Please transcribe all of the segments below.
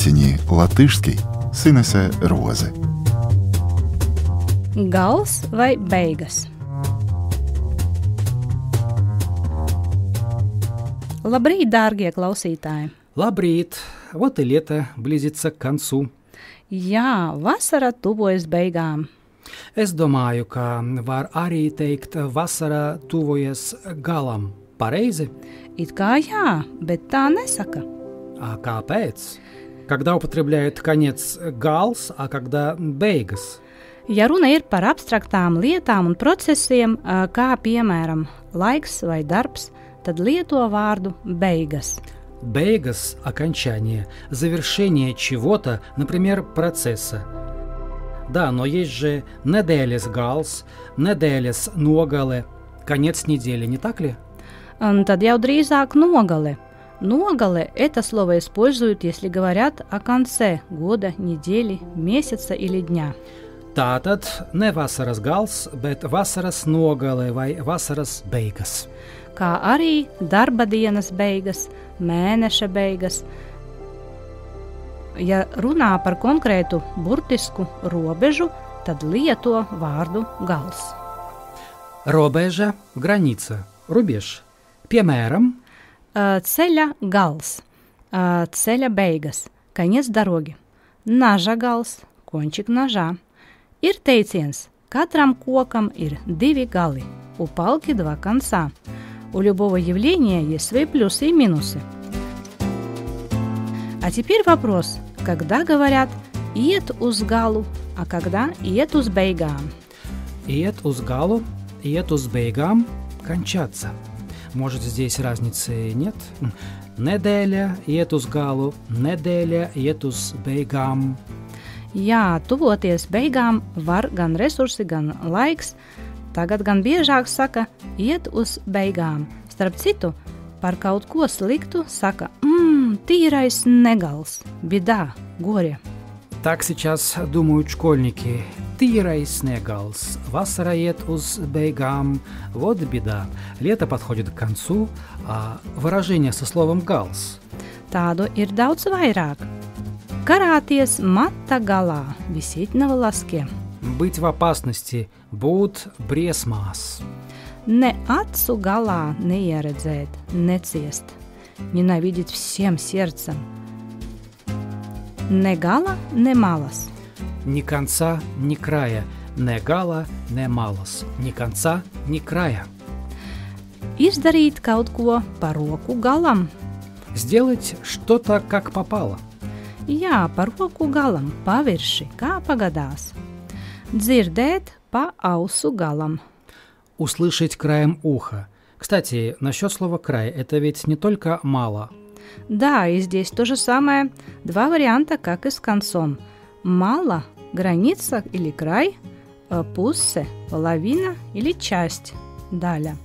Ці latviski Sinese Roze. Gals vai beigas? Labrīt, dārgie klausītāji! Labrīt! Вот и лето близится к концу. Jā, vasara tuvojas beigām. Es domāju, ka var arī teikt, vasara tuvojas galam. Pareizi? It kā jā, bet tā nesaka. А kāpēc? Когда употребляют конец гals, а когда beigas? Ja runa ir par abstraktām lietām un procesiem, kā piemēram laiks vai darbs, tad lieto варду beigas. Beigas – окончание, завершение чего-то, например, процесса. Да, но есть же nedēļas gals, nedēļas nogale, конец недели, не так ли? Tad jau drīzāk nogale. Ногale – это слово используют, если говорят о конце года, недели, месяца или дня. Tātad ne vasaras gals, bet vasaras nogale vai vasaras beigas. Kā arī darba dienas beigas, mēneša beigas. Ja runā par konkrētu burtisku robežu, tad lieto vārdu gals. Robeža – граница, рубеж. Piemēram, ceļa gals, ceļa beigas, конец дороги. Naža gals, кончик ножа. Ir teiciens, katram kokam ir divi gali, у палки два конца. У любого явления есть свои плюсы и минусы. А теперь вопрос, когда говорят «iet uz galu», а когда «iet uz beigām»? Iet uz galu, iet uz beigām, кончаться. Может, здесь разницы нет? Nedēļa iet uz galu, nedēļa iet uz beigām. Jā, tuvoties beigām var gan resursi, gan laiks. Tagad gan biežāk saka iet uz beigām. Starp citu, par kaut ko sliktu saka tīrais negals, беда, горе. Так сейчас думают школьники. Tīrais negals. Vasara iet uz beigām. Вот беда. Лето подходит к концу, а выражение со словом gals. Tādu ir daudz vairāk. Karāties mata galā, висеть на волоске. Быть в опасности, būt briesmās. Ne acu galā neieredzēt, neciest. Ненавидеть всем сердцем. Ne gala, ne malas. Ни конца, ни края. Ne gala, ne malas. Ни конца, ни края. Izdarīt kaut ko par roku galam. Сделать что-то как попало. Jā, par roku galam, pavirši, kā pagadās. Dzirdēt pa ausu galam. Услышать краем уха. Кстати, насчет слова «край» – это ведь не только мало. Да, и здесь то же самое. Два варианта, как и с концом. Мало – граница или край, пуссе – половина или часть, daļa.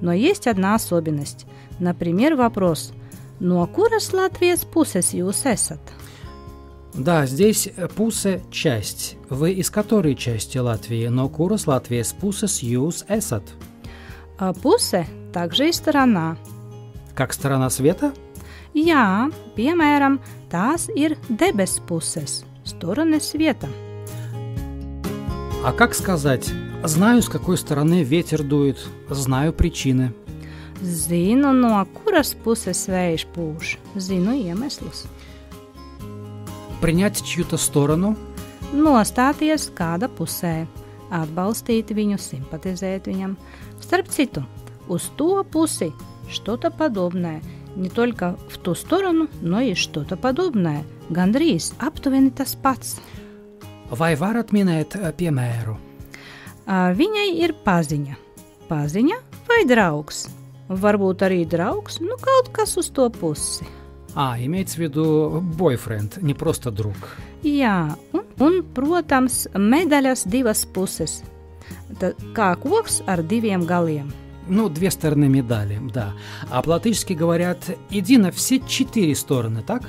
Но есть одна особенность. Например, вопрос «No kuras Latvijas puses jūs esat?» Да, здесь пусе – часть. Вы из которой части Латвии? No kuras Latvijas puses jūs esat? Puse также и сторона. Как сторона света? Jā, piemēram, tās ir debes puses, стороны света. А как сказать «знаю, с какой стороны ветер дует, знаю причины»? Zinu, no kuras puses vējš pūš, zinu iemeslus. Принять чью-то сторону? Nostāties kāda pusē, atbalstīt viņu, simpatizēt viņam. Starp citu, uz to pusi что-то подобное. Не только в ту сторону, но и что-то подобное. Gandrīz aptuveni tas pats. Vai varat minēt piemēru? Viņai ir paziņa. Paziņa vai draugs? Varbūt arī draugs, kaut kas uz to pusi. Имеется в виду boyfriend, не просто друг. Jā, un, protams, medaļas divas puses. Kā koks ar diviem galiem. Две стороны медали, да. А по-латышски говорят «иди на все 4 стороны», так?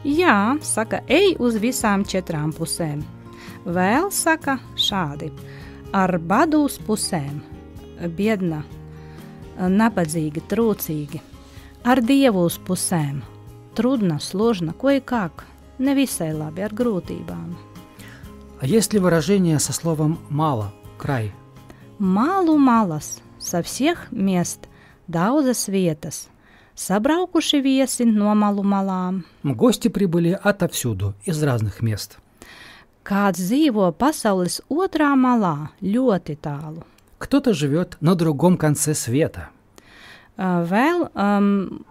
Jā, saka, ej uz visām 4 pusēm. Vēl saka šādi. Ar badu uz pusēm. Biedna, nabadzīgi, trūcīgi. Ar Dievu uz pusēm. Трудно, сложно, кое-как. nevisai labi ar grūtībām. А есть ли выражение со словом «мало», «край»? Malu malas, со всех мест, daudzas vietas. Sabraukuši viesi no malu malām. Гости прибыли отовсюду, из разных мест. Kāds dzīvo pasaules otrā malā, ļoti tālu. Кто-то живет на другом конце света. Vēl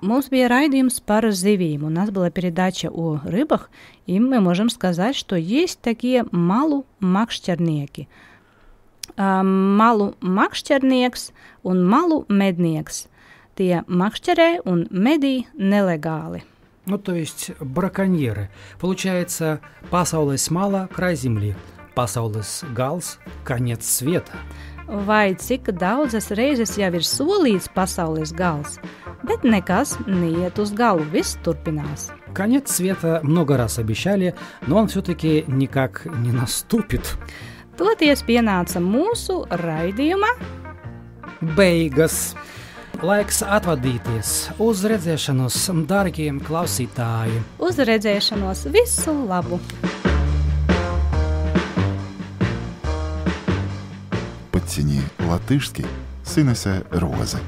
mums bija raidījums par zivīm. У нас была передача о рыбах, и мы можем сказать, что есть такие malu-makšķernieki. Malu-makšķernieks un malu-mednieks. Tie makšķerē un medī nelegāli. Ну, то есть браконьеры. Получается, pasaules mala, край земли. Pasaules gals, конец света. Vai cik daudzas reizes jau ir solīts pasaules gals, bet nekas neiet uz galu, viss turpinās. Конец света много раз обещали, но он все-таки никак не наступит. Toties pienāca mūsu raidījuma Beigas. Laiks atvadīties. Uz redzēšanos, dārgie klausītāji. uz redzēšanos, visu labu! Подтяни латышский с Инесой Розы.